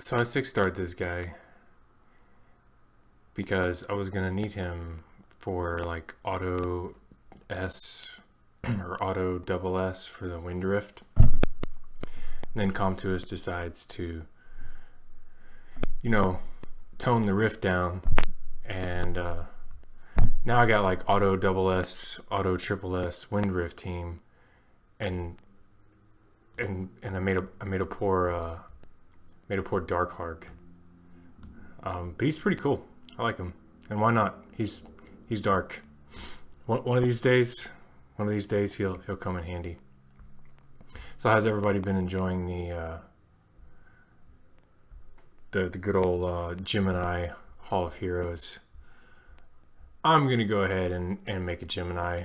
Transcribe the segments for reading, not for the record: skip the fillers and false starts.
So I 6-starred this guy because I was gonna need him for like auto S or auto double S for the wind rift. And then Comtuous decides to, you know, tone the rift down, and now I got like auto double S, auto triple S wind rift team, and I made a poor dark harg. But he's pretty cool. I like him, and why not? He's dark. One of these days, he'll come in handy. So how's everybody been enjoying the good old Gemini Hall of Heroes? I'm gonna go ahead and make a Gemini.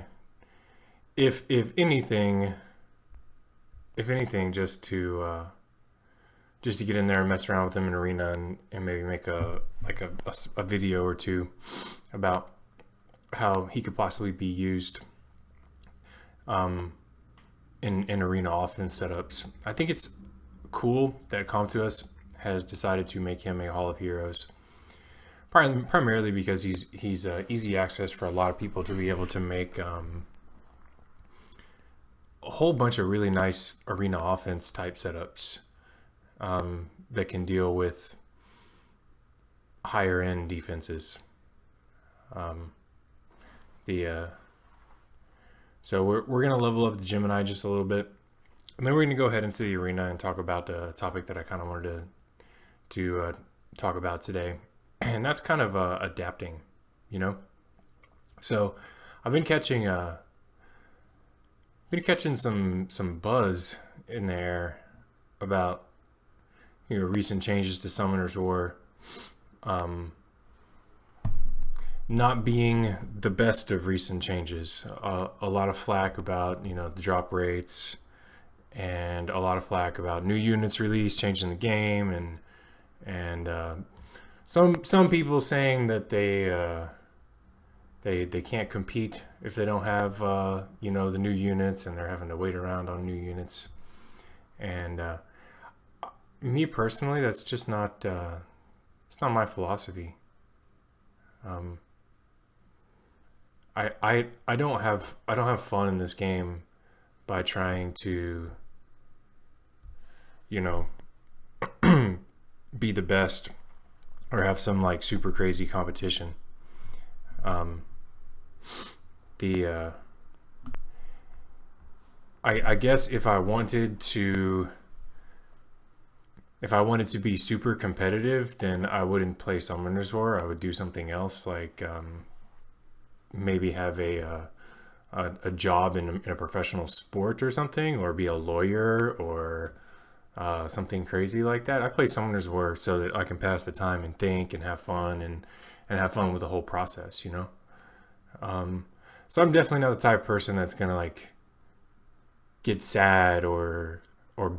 If anything, just to get in there and mess around with them in arena, and maybe make a video or two about how he could possibly be used in arena offense setups. I think it's cool that Comtuous has decided to make him a Hall of Heroes, primarily because he's easy access for a lot of people to be able to make a whole bunch of really nice arena offense type setups that can deal with higher end defenses. So we're gonna level up the Gemini just a little bit, and then we're gonna go ahead into the arena and talk about the topic that I kind of wanted to talk about today, and that's kind of adapting, you know. So I've been catching some buzz in there about recent changes to Summoner's War not being the best of recent changes. A lot of flack about the drop rates, and a lot of flack about new units released changing the game, and some people saying that they can't compete if they don't have the new units, and they're having to wait around on new units. And me personally, that's just not it's not my philosophy. I don't have fun in this game by trying to be the best or have some like super crazy competition. I guess if I wanted to be super competitive, then I wouldn't play Summoner's War. I would do something else, like maybe have a job in a professional sport or something, or be a lawyer, or something crazy like that. I play Summoner's War so that I can pass the time and think and have fun, and have fun with the whole process, So I'm definitely not the type of person that's gonna like get sad or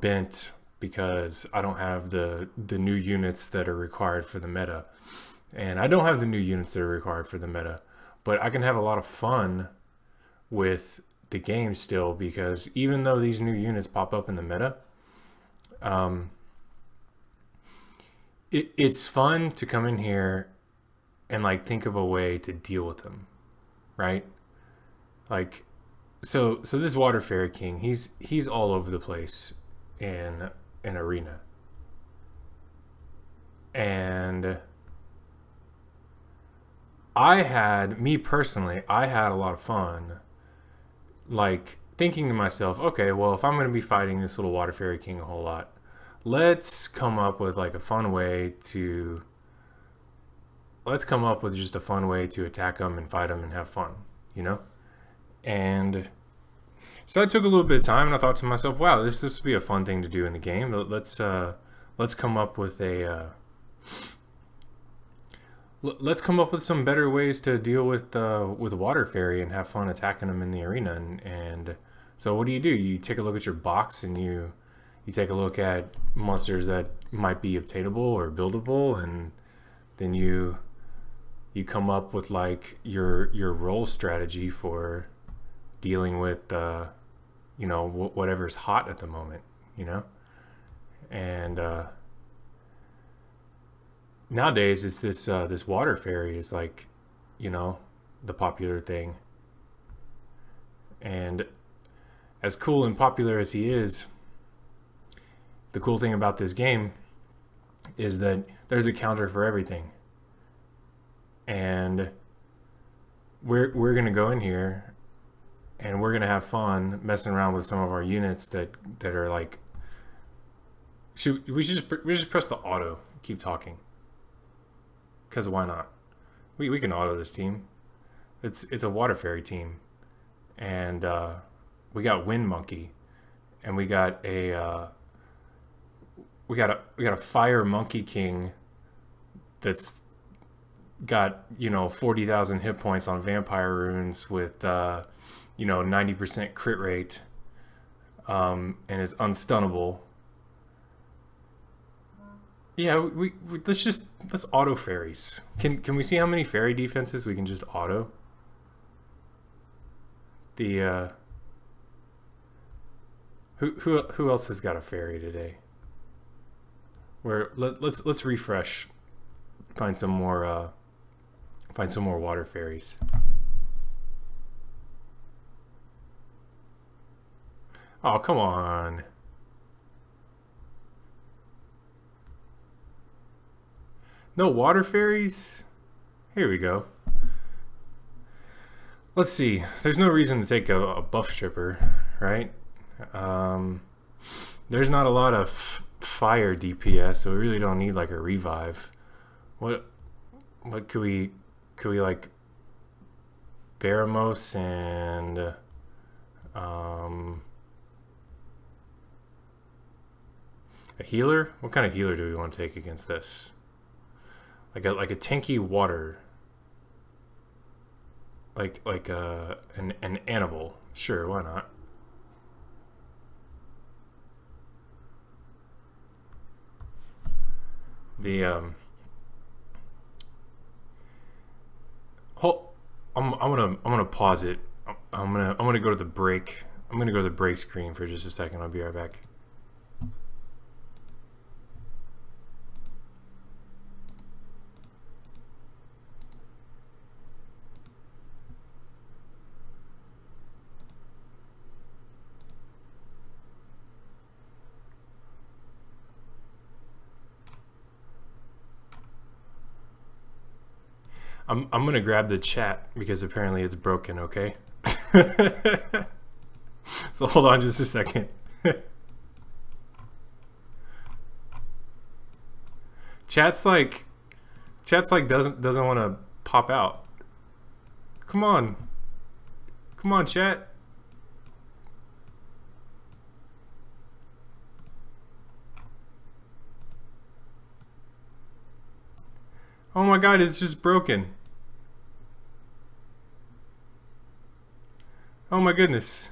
bent because I don't have the new units that are required for the meta. And I don't have the new units that are required for the meta, but I can have a lot of fun with the game still, because even though these new units pop up in the meta, it's fun to come in here and like think of a way to deal with them, right? Like, so this Water Fairy King, he's all over the place in an arena, and I had a lot of fun, like thinking to myself, okay, well, if I'm going to be fighting this little Water Fairy King a whole lot, let's come up with like a fun way to just a fun way to attack them and fight them and have fun, And so I took a little bit of time, and I thought to myself, wow, this would be a fun thing to do in the game. Let's come up with some better ways to deal with Water Fairy and have fun attacking them in the arena. And so what do? You take a look at your box, and you take a look at monsters that might be obtainable or buildable, and then you come up with like your role strategy for dealing with whatever's hot at the moment, And nowadays it's this water fairy is like, you know, the popular thing. And as cool and popular as he is, the cool thing about this game is that there's a counter for everything. And we're gonna go in here and we're gonna have fun messing around with some of our units that are like. We just press the auto, keep talking, because why not? We can auto this team. It's a water fairy team, and we got Wind Monkey, and we got a Fire Monkey King that's got 40,000 hit points on vampire runes with 90% crit rate, and is unstunnable. Yeah, let's auto fairies. Can we see how many fairy defenses we can just auto? The who else has got a fairy today? Let's refresh, find some more water fairies. Oh, come on. No water fairies? Here we go. Let's see. There's no reason to take a buff stripper, right? There's not a lot of fire DPS, so we really don't need like a revive. What could we like Baramos and a healer? What kind of healer do we want to take against this? Like a tanky water, like an animal. Sure, why not? The I'm gonna pause it. I'm gonna go to the break. I'm gonna go to the break screen for just a second. I'll be right back. I'm gonna grab the chat because apparently it's broken, okay? So hold on just a second. Chat's like doesn't want to pop out. Come on. Come on, chat. Oh my god, it's just broken. Oh my goodness.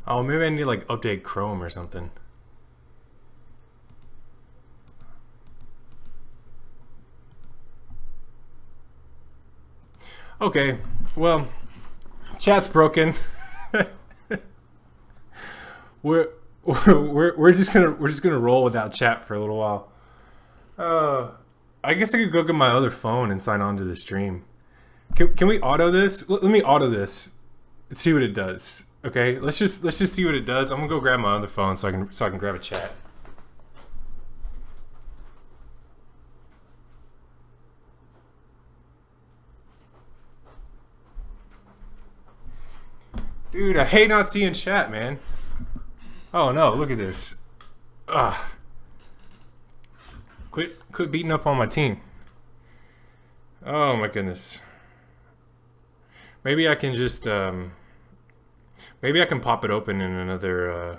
Oh, maybe I need to like update Chrome or something. Okay, well, chat's broken. we're just gonna roll without chat for a little while. I guess I could go get my other phone and sign on to the stream. Can we auto this? Let me auto this. See what it does. Okay, let's just see what it does. I'm gonna go grab my other phone so I can grab a chat. Dude, I hate not seeing chat, man. Oh no, look at this. Quit beating up on my team. Oh my goodness. Maybe I can just maybe I can pop it open in another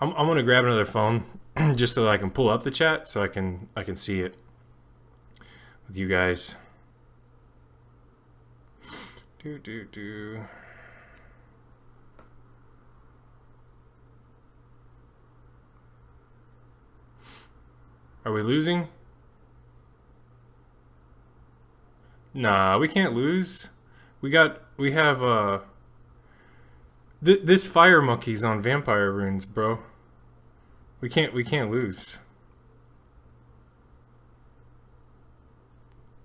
I'm gonna grab another phone just so that I can pull up the chat so I can see it with you guys. Do. Are we losing? Nah, we can't lose. We have this fire monkey's on vampire runes, bro. We can't lose.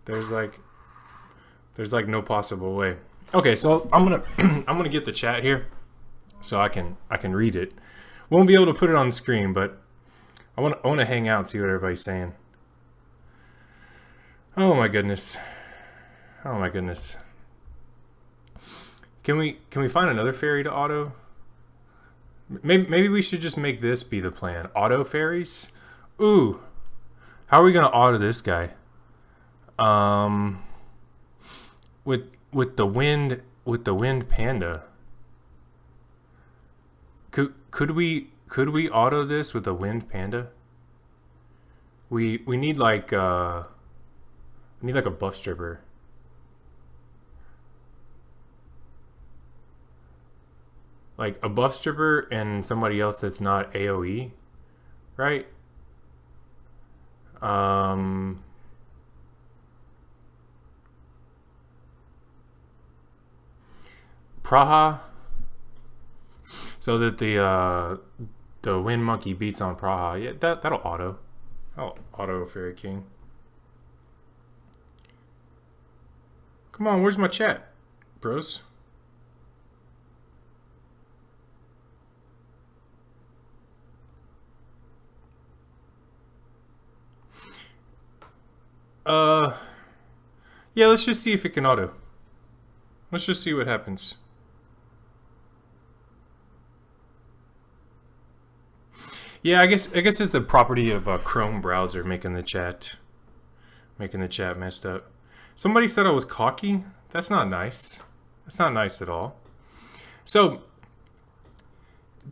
There's like no possible way. Okay, so I'm gonna I'm gonna get the chat here so I can read it. Won't be able to put it on the screen, but I want to hang out and see what everybody's saying. Oh my goodness. Oh my goodness. Can we find another fairy to auto? Maybe we should just make this be the plan. Auto fairies? Ooh. How are we gonna auto this guy? With the wind panda. Could we auto this with the wind panda? We need like a buff stripper. Like a buff stripper and somebody else that's not AoE, right? Praha, so that the wind monkey beats on Praha. Yeah, that'll auto. I'll auto Fairy King. Come on, where's my chat, bros? Yeah, let's just see if it can auto. Let's just see what happens. Yeah, I guess it's the property of a Chrome browser making the chat messed up. Somebody said I was cocky. That's not nice. That's not nice at all. So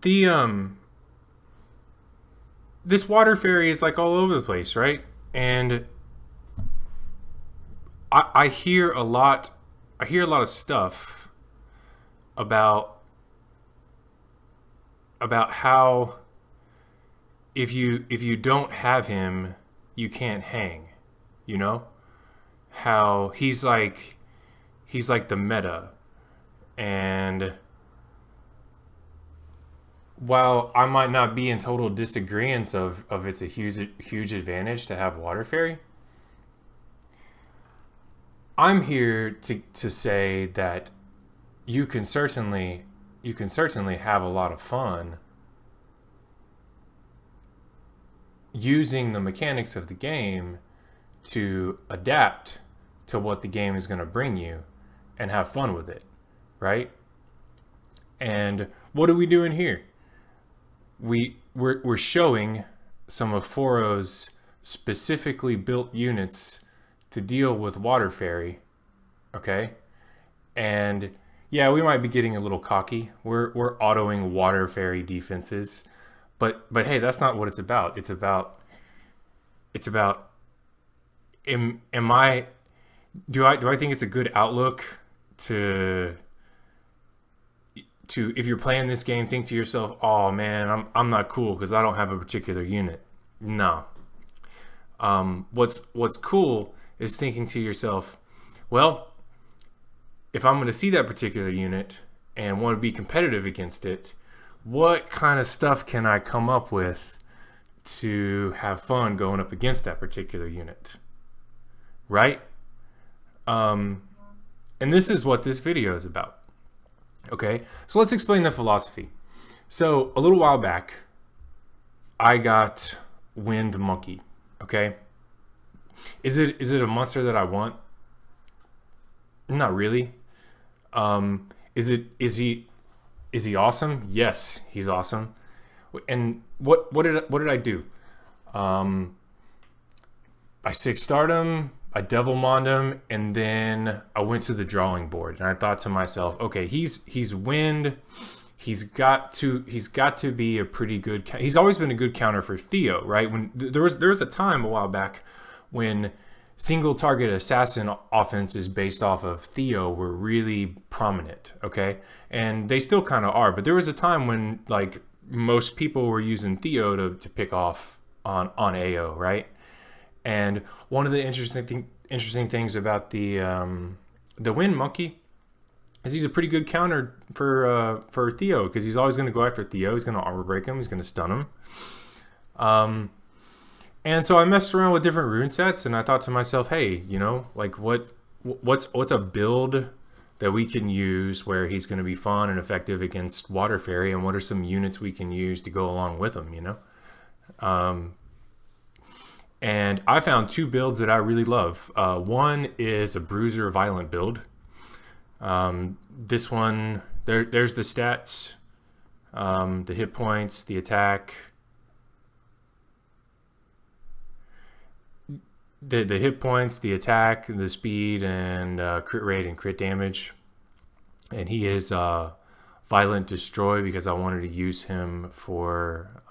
the this water fairy is like all over the place, right? And I hear a lot of stuff about how if you don't have him, you can't hang, you know? How he's like the meta. And while I might not be in total disagreement of it's a huge advantage to have water fairy, I'm here to say that you can certainly have a lot of fun using the mechanics of the game to adapt to what the game is going to bring you and have fun with it, right? And what are we doing here? We're showing some of Foro's specifically built units to deal with water fairy, okay? And yeah, we might be getting a little cocky. We're autoing water fairy defenses, but hey, that's not what it's about. It's about do I think it's a good outlook to if you're playing this game, think to yourself, oh man, I'm not cool because I don't have a particular unit. No. What's cool is thinking to yourself, well, if I'm going to see that particular unit and want to be competitive against it, what kind of stuff can I come up with to have fun going up against that particular unit, right? And this is what this video is about. Okay, so let's explain the philosophy. So a little while back, I got Wind Monkey. Okay, is it a monster that I want? Not really. Is he awesome? Yes, he's awesome. And what did I do? I 6-starred him, I Devilmond him, and then I went to the drawing board and I thought to myself, okay, he's wind. He's got to be a pretty good. He's always been a good counter for Theo, right? When there was a time a while back when single target assassin offenses based off of Theo were really prominent, okay? And they still kind of are, but there was a time when like most people were using Theo to pick off on AO, right? And one of the interesting things about the Wind Monkey is he's a pretty good counter for Theo, because he's always going to go after Theo. He's going to armor break him. He's going to stun him. And so I messed around with different rune sets, and I thought to myself, hey, you know, like what's a build that we can use where he's going to be fun and effective against Water Fairy, and what are some units we can use to go along with him, you know? And I found two builds that I really love. One is a Bruiser Violent build. This one, there's the stats, the hit points, the attack, the hit points, the attack, the speed, and crit rate and crit damage. And he is Violent Destroy because I wanted to use him for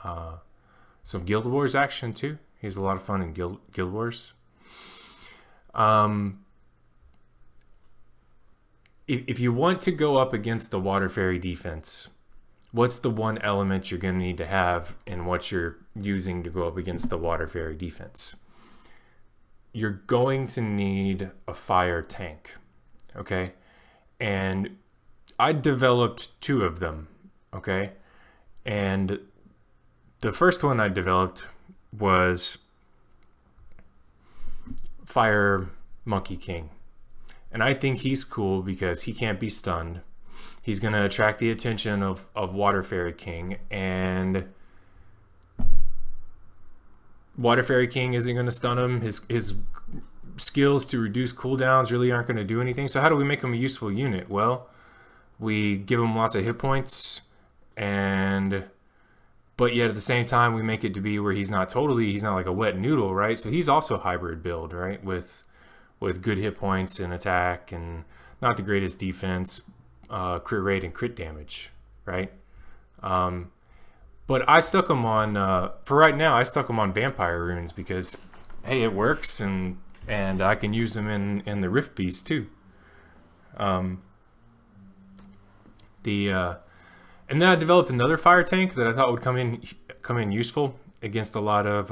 some Guild Wars action too. He's a lot of fun in Guild Wars. If you want to go up against the Water Fairy defense, what's the one element you're going to need to have in what you're using to go up against the Water Fairy defense? You're going to need a fire tank, okay? And I developed two of them, okay? And the first one I developed was Fire Monkey King. And I think he's cool because he can't be stunned. He's going to attract the attention of Water Fairy King, and Water Fairy King isn't going to stun him. His skills to reduce cooldowns really aren't going to do anything. So how do we make him a useful unit? Well, we give him lots of hit points, but yet at the same time we make it to be where he's not like a wet noodle, right? So he's also a hybrid build, right? With good hit points and attack and not the greatest defense, crit rate and crit damage, right? But I stuck them on, for right now, I stuck them on Vampire Runes because, hey, it works, and I can use them in the Rift Beast too. And then I developed another fire tank that I thought would come in useful against a lot of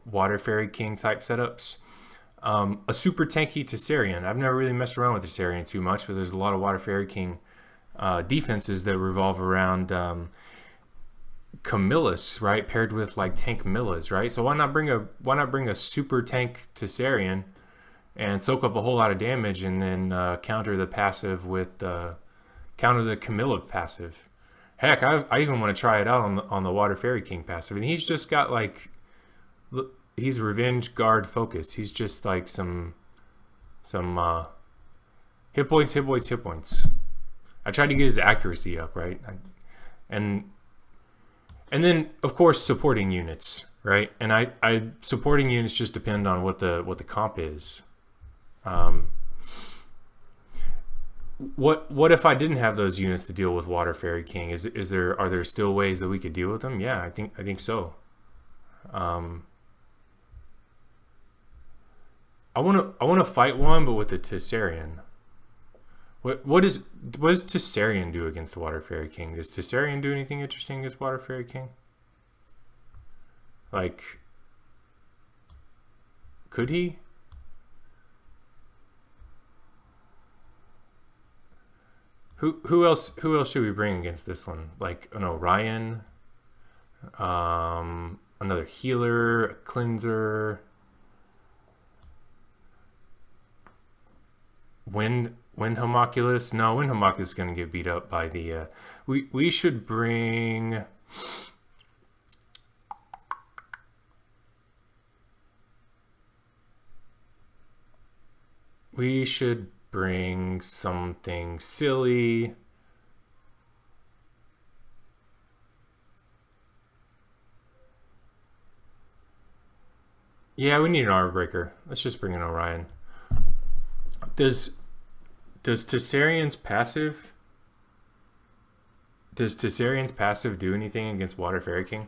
Water Fairy King type setups. A super tanky Tessarian. I've never really messed around with Tessarian too much, but there's a lot of Water Fairy King defenses that revolve around Camillus, right, paired with like tank Millas, right? So why not bring a super tank Tessarian and soak up a whole lot of damage, and then counter the passive with counter the Camilla passive. Heck, I even want to try it out on the Water Fairy King passive, and he's just got like, he's Revenge Guard focus. He's just like some hit points. I tried to get his accuracy up, right? And then, of course, supporting units, right? And I supporting units just depend on what the comp is. What if I didn't have those units to deal with Water Fairy King? Are there still ways that we could deal with them? Yeah, I think so. I want to fight one, but with the Tessarian. What does Tessarian do against the Water Fairy King? Does Tessarian do anything interesting against Water Fairy King? Like, could he? Who else should we bring against this one? Like an Orion, another healer, a cleanser, Wind Homunculus. No, Wind Homunculus is going to get beat up by the we should bring something silly. Yeah, we need an armor breaker. Let's just bring an Orion. Does Tessarian's passive do anything against Water Fairy King?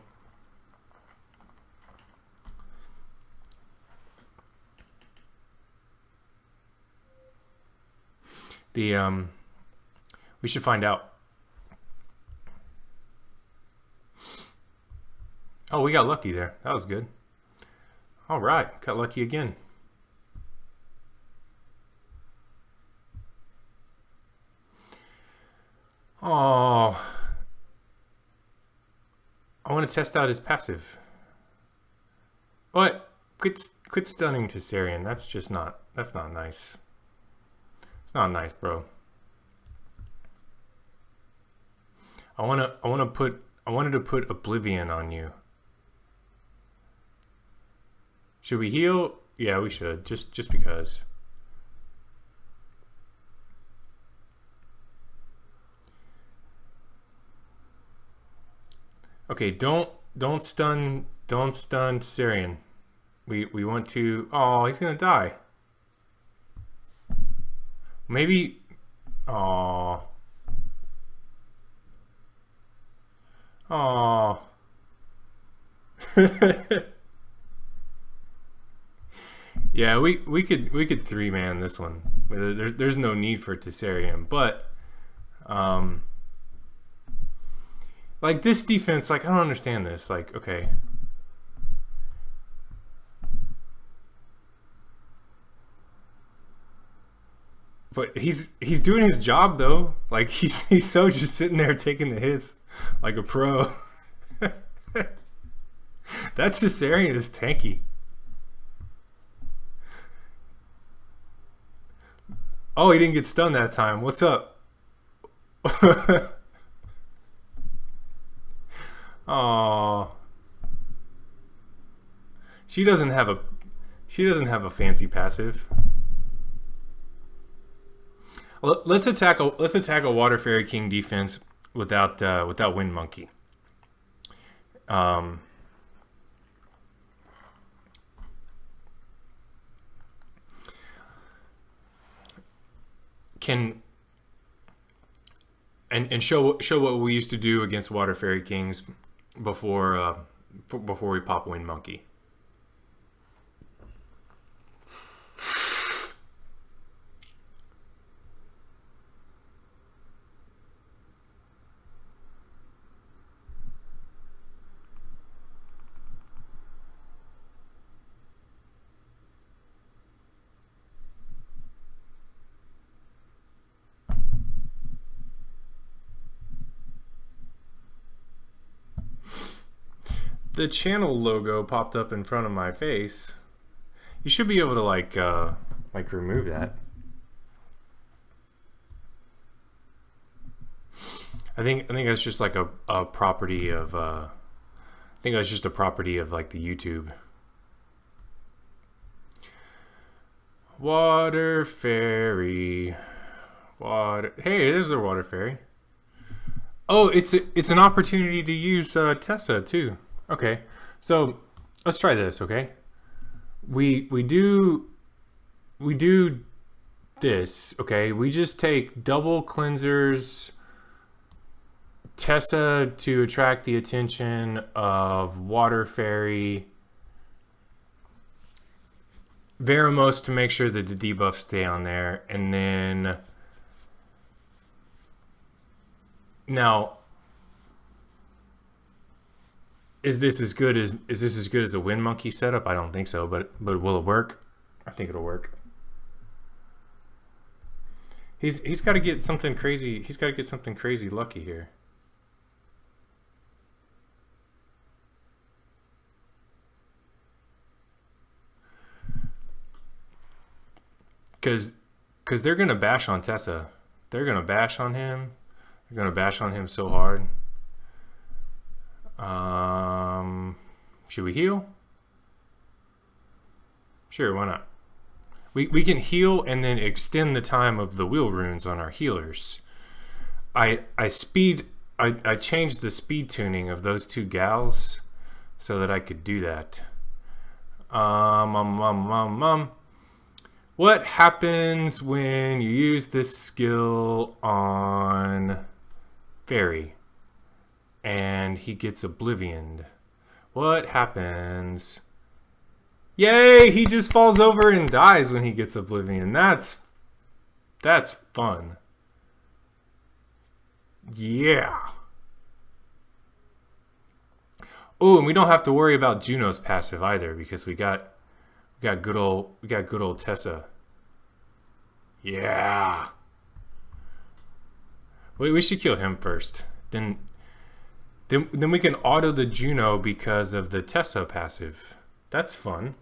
We should find out. Oh, we got lucky there. That was good. All right, got lucky again. Oh, I want to test out his passive. What? Quit stunning Tessarian. That's not nice. It's not nice, bro. I wanted to put Oblivion on you. Should we heal? Yeah, we should. Just because. Okay, don't stun Tessarian. We want to. Oh, he's gonna die. Maybe. Oh. Oh. Yeah, we could 3-man this one. There's no need for Tessarian, but like this defense, like I don't understand this. Like, okay. But he's doing his job though. Like he's so just sitting there taking the hits like a pro. That's Tessarian is tanky. Oh, he didn't get stunned that time. What's up? Oh, she doesn't have a fancy passive. Let's attack a Water Fairy King defense without Wind Monkey. Can and show what we used to do against Water Fairy Kings before we pop Wind Monkey. The channel logo popped up in front of my face. You should be able to like remove that. I think that's just like a property of I think that's just a property of like the YouTube. Water Fairy. Hey, there's a Water Fairy. Oh, it's an opportunity to use Tessa too. Okay, so let's try this. Okay, we do this. Okay, we just take double cleansers, Tessa to attract the attention of Water Fairy, Veramos to make sure that the debuffs stay on there, and then now. Is this as good as a Wind Monkey setup? I don't think so, but will it work? I think it'll work. He's got to get something crazy. He's got to get something crazy lucky here. Because they're gonna bash on Tessa. They're gonna bash on him. They're gonna bash on him so hard. Should we heal? Sure, why not? We can heal and then extend the time of the wheel runes on our healers. I changed the speed tuning of those two gals so that I could do that. What happens when you use this skill on Fairy and he gets oblivioned? What happens? Yay! He just falls over and dies when he gets oblivion. That's fun. Yeah. Oh, and we don't have to worry about Juno's passive either because we got good old Tessa. Yeah. We should kill him first. Then we can auto the Juno because of the Tessa passive. That's fun.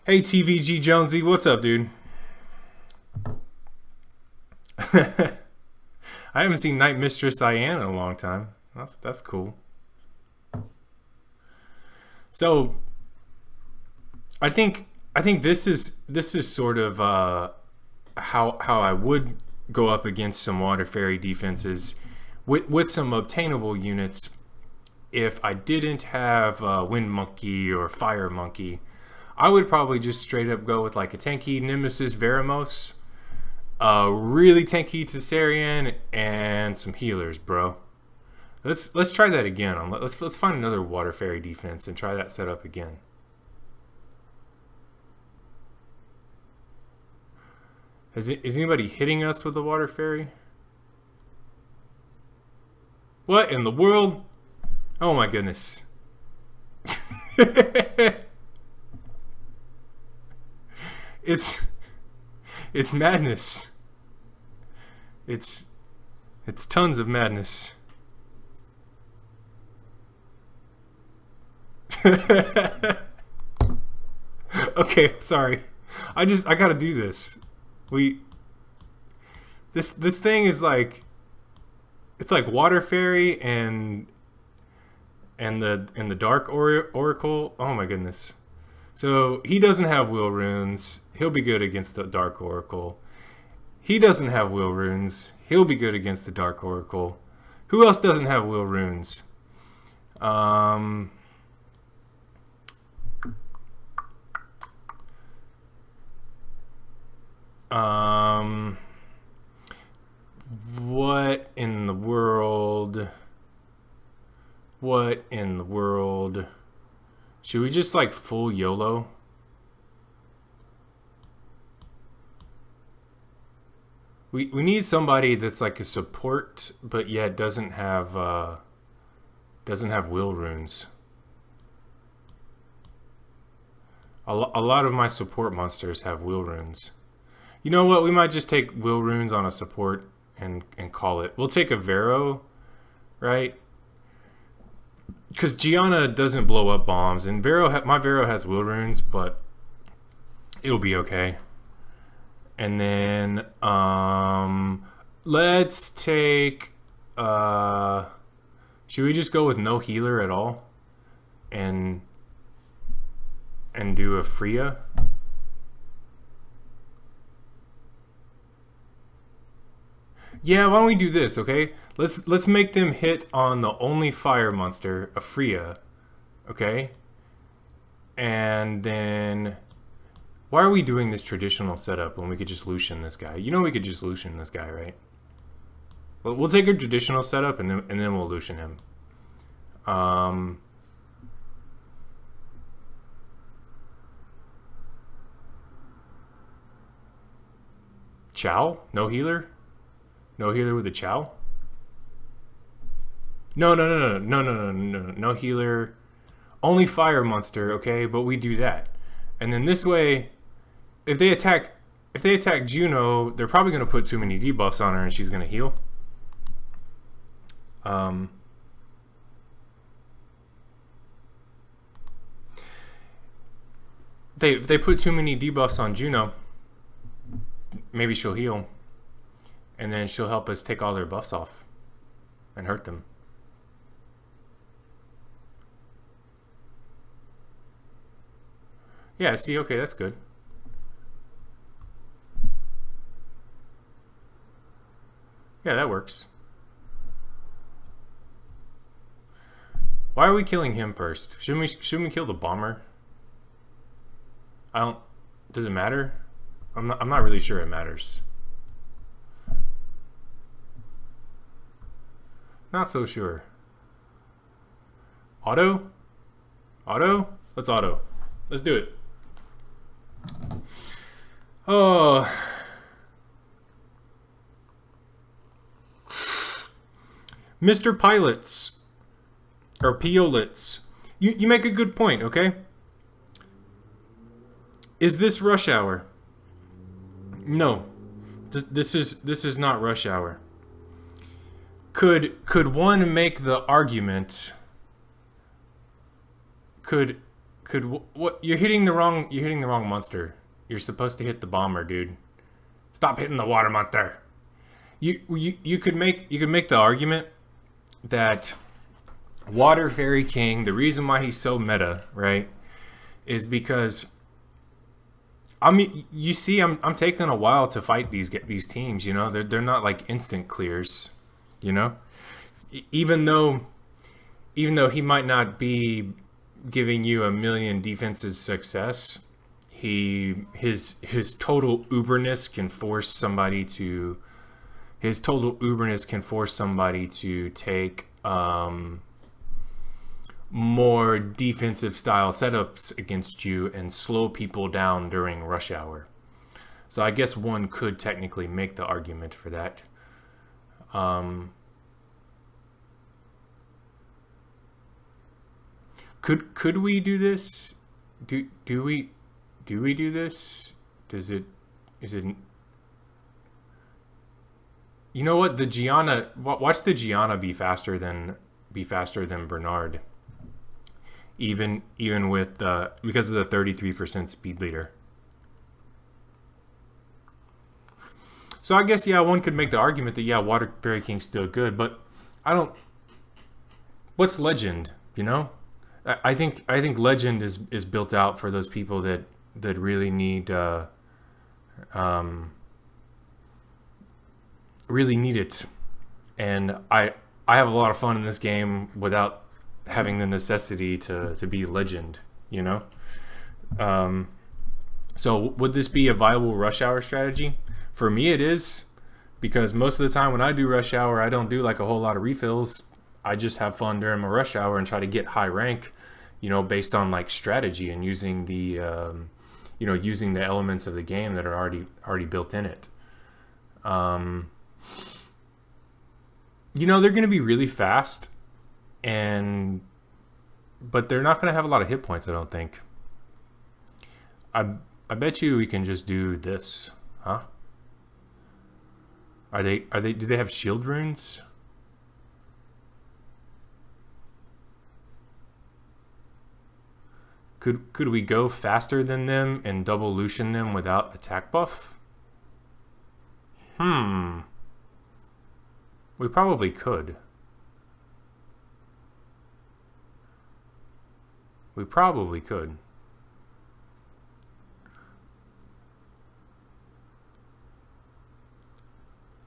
Hey TVG Jonesy, what's up, dude? I haven't seen Night Mistress Cyan in a long time. That's cool. So I think this is sort of how I would go up against some Water Fairy defenses with some obtainable units if I didn't have Wind Monkey or Fire Monkey. I would probably just straight up go with like a tanky Nemesis Veramos, really tanky Tessarian, and some healers, bro. Let's try that again. Let's find another Water Fairy defense and try that setup again. Is anybody hitting us with the Water Fairy? What in the world? Oh my goodness. It's madness. It's tons of madness. Okay, sorry. I gotta do this. This thing is like, it's like Water Fairy and the Dark Oracle. Oh my goodness. So he doesn't have Will Runes. He'll be good against the Dark Oracle. He doesn't have Will Runes. He'll be good against the Dark Oracle. Who else doesn't have Will Runes? What in the world? What in the world? Should we just like full YOLO? We need somebody that's like a support, but yet doesn't have Will Runes. A lot of my support monsters have Will Runes. You know what? We might just take Will Runes on a support and call it. We'll take a Vero, right? Because Gianna doesn't blow up bombs, and my Vero has Will Runes, but it'll be okay. And then let's take. Should we just go with no healer at all, and do a Freya? Yeah, why don't we do this, okay? Let's make them hit on the only fire monster, a Freya, okay? And then why are we doing this traditional setup when we could just Lucian this guy? You know we could just Lucian this guy, right? Well, we'll take a traditional setup and then we'll Lucian him. Chow? No healer? No healer with a Chow? No healer. Only fire monster, okay? But we do that. And then this way, if they attack Juno, they're probably gonna put too many debuffs on her and she's gonna heal. They put too many debuffs on Juno, maybe she'll heal. And then she'll help us take all their buffs off and hurt them. Yeah, see, okay, that's good. Yeah, that works. Why are we killing him first? Shouldn't we kill the bomber? Does it matter? I'm not really sure it matters. Not so sure. Auto? Auto? Let's auto. Let's do it. Oh. Mr. Pilots. Or Piolets. You make a good point, okay? Is this rush hour? No. This is not rush hour. could one make the argument? Could what you're hitting the wrong monster. You're supposed to hit the bomber, dude. Stop hitting the water monster. You could make the argument that Water Fairy King, the reason why he's so meta, right, is because I mean, you see, I'm taking a while to fight these teams. You know, they're not like instant clears. You know, even though he might not be giving you a million defenses success, his total uberness can force somebody to take more defensive style setups against you and slow people down during rush hour. So I guess one could technically make the argument for that. Could we do this? Do we do this? Is it? You know what? The Gianna, watch the Gianna be faster than Bernard. Even with because of the 33% speed leader. So I guess one could make the argument that Water Fairy King's still good, but I don't. What's legend? You know, I think legend is built out for those people that really need it, and I have a lot of fun in this game without having the necessity to be legend, you know. So would this be a viable rush hour strategy? For me it is, because most of the time when I do rush hour, I don't do like a whole lot of refills. I just have fun during my rush hour and try to get high rank, you know, based on like strategy and using the using the elements of the game that are already built in it. You know, they're going to be really fast, but they're not going to have a lot of hit points, I don't think. I bet you we can just do this, huh? Do they have shield runes? Could we go faster than them and double Lucian them without attack buff? We probably could.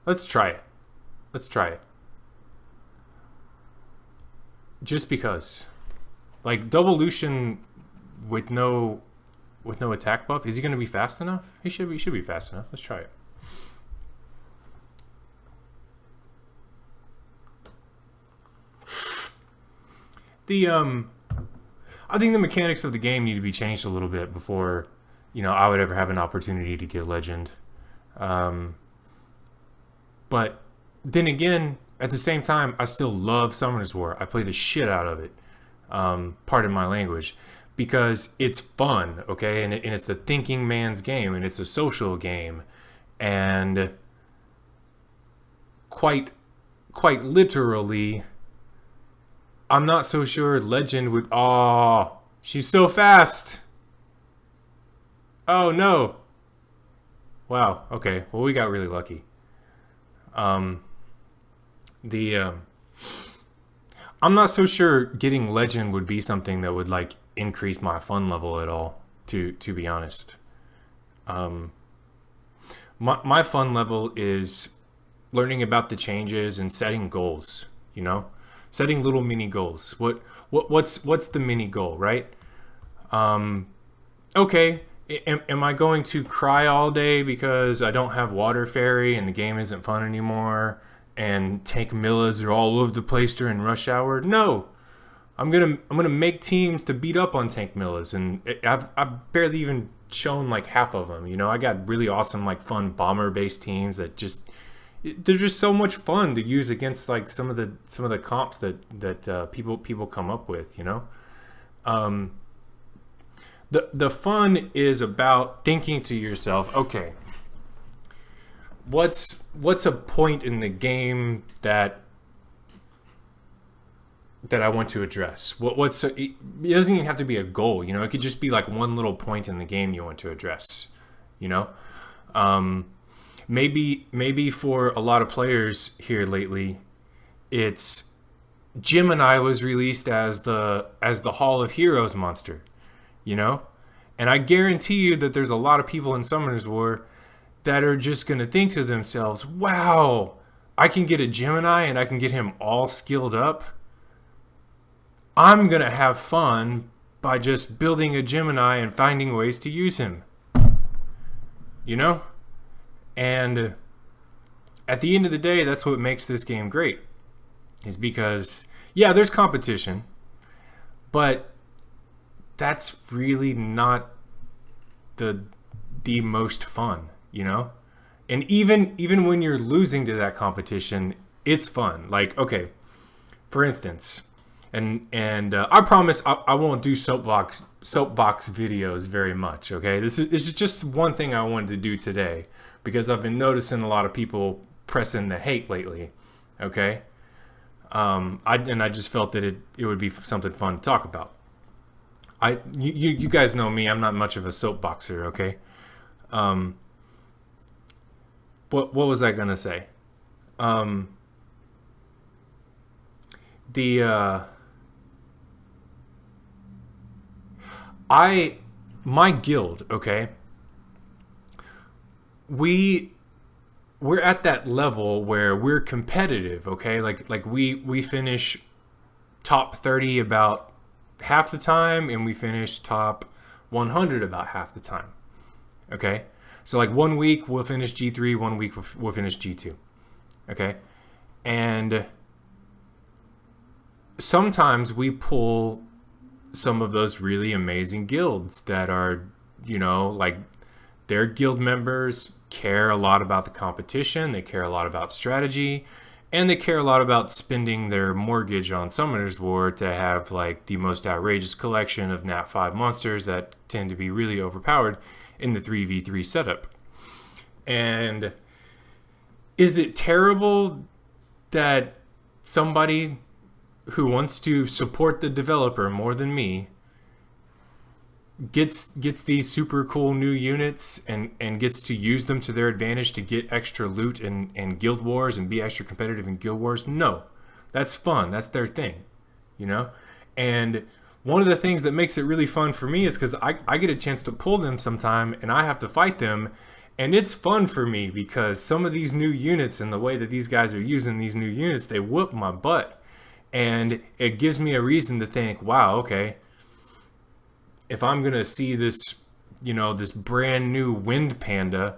Let's try it. Just because. Like, double Lucian with no attack buff, is he going to be fast enough? He should be fast enough. Let's try it. I think the mechanics of the game need to be changed a little bit before, you know, I would ever have an opportunity to get legend. But then again, at the same time, I still love Summoner's War. I play the shit out of it. Pardon my language, because it's fun, okay, and it's a thinking man's game, and it's a social game, and quite literally, I'm not so sure legend would. Oh, she's so fast. Oh no. Wow. Okay. Well, we got really lucky. I'm not so sure getting legend would be something that would like increase my fun level at all, to be honest. My fun level is learning about the changes and setting goals, you know, setting little mini goals. What's the mini goal, right? Okay, am I going to cry all day because I don't have Water Fairy and the game isn't fun anymore and tank millas are all over the place during rush hour? No. I'm gonna make teams to beat up on tank millas, and I've barely even shown like half of them. You know, I got really awesome like fun bomber based teams that they're just so much fun to use against like some of the comps that people come up with. You know, the fun is about thinking to yourself, okay, what's a point in the game that that I want to address? It doesn't even have to be a goal, you know. It could just be like one little point in the game you want to address, you know. Maybe for a lot of players here lately, it's Gemini was released as the Hall of Heroes monster, you know? And I guarantee you that there's a lot of people in Summoners War that are just going to think to themselves, wow, I can get a Gemini and I can get him all skilled up. I'm going to have fun by just building a Gemini and finding ways to use him. You know? And at the end of the day, that's what makes this game great. Is because, yeah, there's competition, but that's really not the most fun, you know? And even when you're losing to that competition, it's fun. Like, okay, for instance, and I promise I won't do soapbox videos very much, okay? This is just one thing I wanted to do today because I've been noticing a lot of people pressing the hate lately, okay? I just felt that it would be something fun to talk about. You guys know me. I'm not much of a soapboxer, okay? What was I gonna say? My guild, okay? We're at that level where we're competitive, okay? Like we finish top 30 about half the time, and we finish top 100 about half the time, okay? So like 1 week we'll finish G3, 1 week we'll finish G2, okay? And sometimes we pull some of those really amazing guilds that are, you know, like their guild members care a lot about the competition, they care a lot about strategy, and they care a lot about spending their mortgage on Summoner's War to have like the most outrageous collection of Nat 5 monsters that tend to be really overpowered in the 3v3 setup. And is it terrible that somebody who wants to support the developer more than me gets these super cool new units and gets to use them to their advantage to get extra loot in Guild Wars and be extra competitive in Guild Wars? No. That's fun. That's their thing, you know? And one of the things that makes it really fun for me is because I get a chance to pull them sometime and I have to fight them, and it's fun for me because some of these new units and the way that these guys are using these new units, they whoop my butt. And it gives me a reason to think, wow, okay, if I'm going to see this, you know, this brand new Wind Panda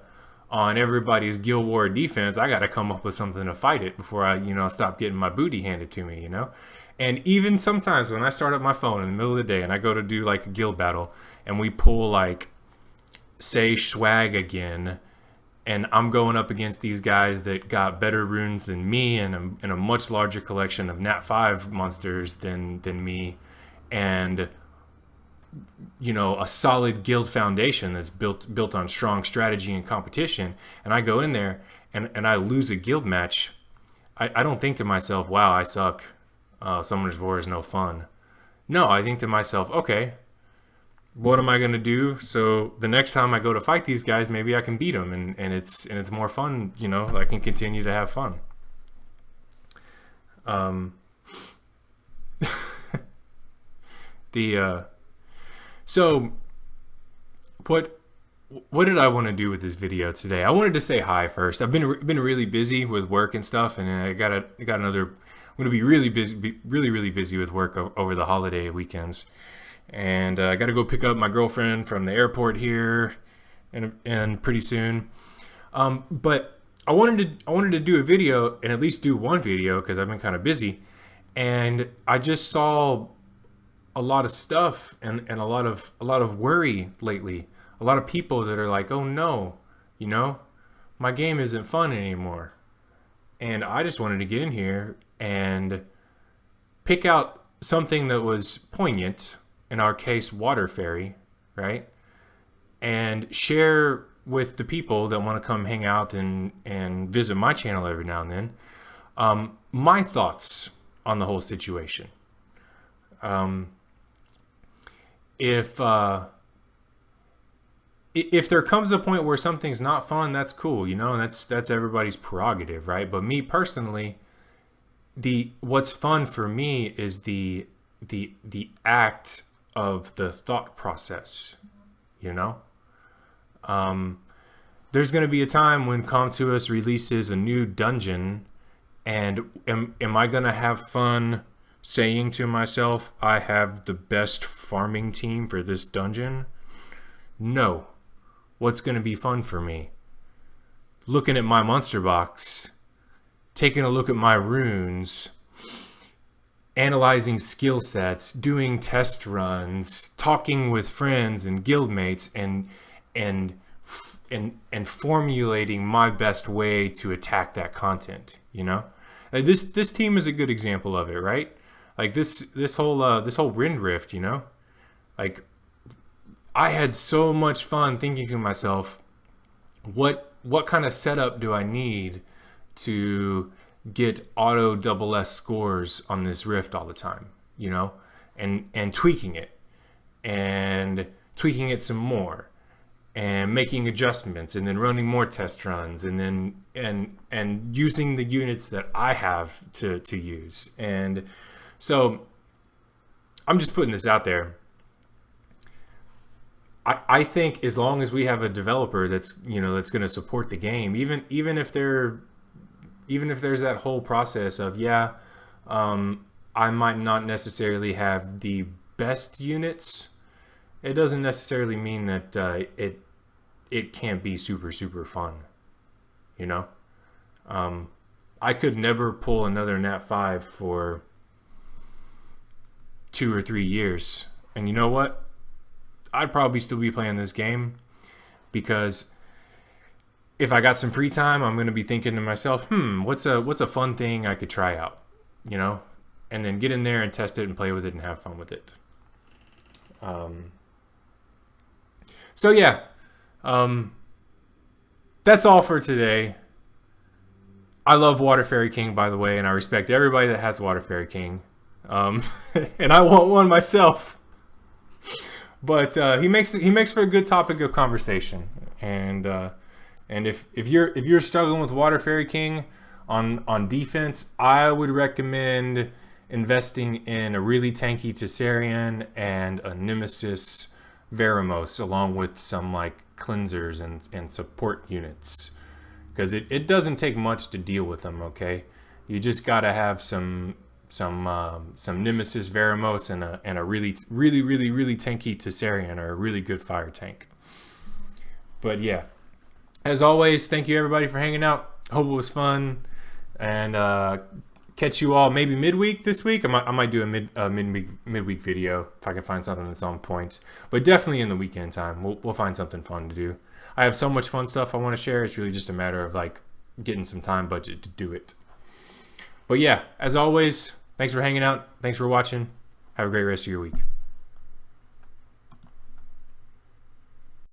on everybody's Guild War defense, I got to come up with something to fight it before I, you know, stop getting my booty handed to me, you know? And even sometimes when I start up my phone in the middle of the day and I go to do like a guild battle and we pull like, say, Swag again, and I'm going up against these guys that got better runes than me and a much larger collection of Nat 5 monsters than me, and, you know, a solid guild foundation that's built on strong strategy and competition, and I go in there and I lose a guild match, I don't think to myself, wow, I suck, Summoner's War is no fun. No, I think to myself, okay, what am I going to do so the next time I go to fight these guys, maybe I can beat them, and it's more fun, you know, I can continue to have fun. So what did I want to do with this video today? I wanted to say hi first. I've been really busy with work and stuff, and I got another. I'm going to be really busy, really busy with work over the holiday weekends. And I got to go pick up my girlfriend from the airport here, and pretty soon. But I wanted to do a video, and at least do one video because I've been kind of busy, and I just saw a lot of stuff and a lot of worry lately. A lot of people that are like, oh no, you know, my game isn't fun anymore. And I just wanted to get in here and pick out something that was poignant. In our case, Water Fairy, right? And share with the people that want to come hang out and visit my channel every now and then, my thoughts on the whole situation, If there comes a point where something's not fun, that's cool, you know, and that's everybody's prerogative, right? But me personally, what's fun for me is the act of the thought process, you know. There's going to be a time when Comtuous releases a new dungeon, and am I going to have fun saying to myself, I have the best farming team for this dungeon? No. What's going to be fun for me? Looking at my monster box, taking a look at my runes, analyzing skill sets, doing test runs, talking with friends and guildmates, and formulating my best way to attack that content, you know? Like this team is a good example of it, right? Like this whole Wind Rift, you know? Like, I had so much fun thinking to myself, what kind of setup do I need to get auto double S scores on this Rift all the time, you know? And tweaking it some more, and making adjustments, and then running more test runs, and then and using the units that I have to use. And so I'm just putting this out there. I think as long as we have a developer that's going to support the game, even if there's that whole process of I might not necessarily have the best units, it doesn't necessarily mean that it can't be super fun, you know. I could never pull another Nat 5 for 2 or 3 years, and you know what? I'd probably still be playing this game, because if I got some free time, I'm going to be thinking to myself, what's a fun thing I could try out, you know, and then get in there and test it and play with it and have fun with it. So yeah, that's all for today. I love Water Fairy King, by the way, and I respect everybody that has Water Fairy King, and I want one myself. But he makes for a good topic of conversation, and if you're struggling with Water Fairy King on defense, I would recommend investing in a really tanky Tessarian and a Nemesis Veramos, along with some like cleansers and support units, because it doesn't take much to deal with them. Okay, you just gotta have some Nemesis Veramos and a really tanky Tessarian, or a really good fire tank. But yeah, as always, thank you everybody for hanging out. Hope it was fun, and catch you all maybe midweek this week. I might do a midweek video if I can find something that's on point. But definitely in the weekend time, we'll find something fun to do. I have so much fun stuff I want to share. It's really just a matter of like getting some time budget to do it. But yeah, as always, thanks for hanging out. Thanks for watching. Have a great rest of your week.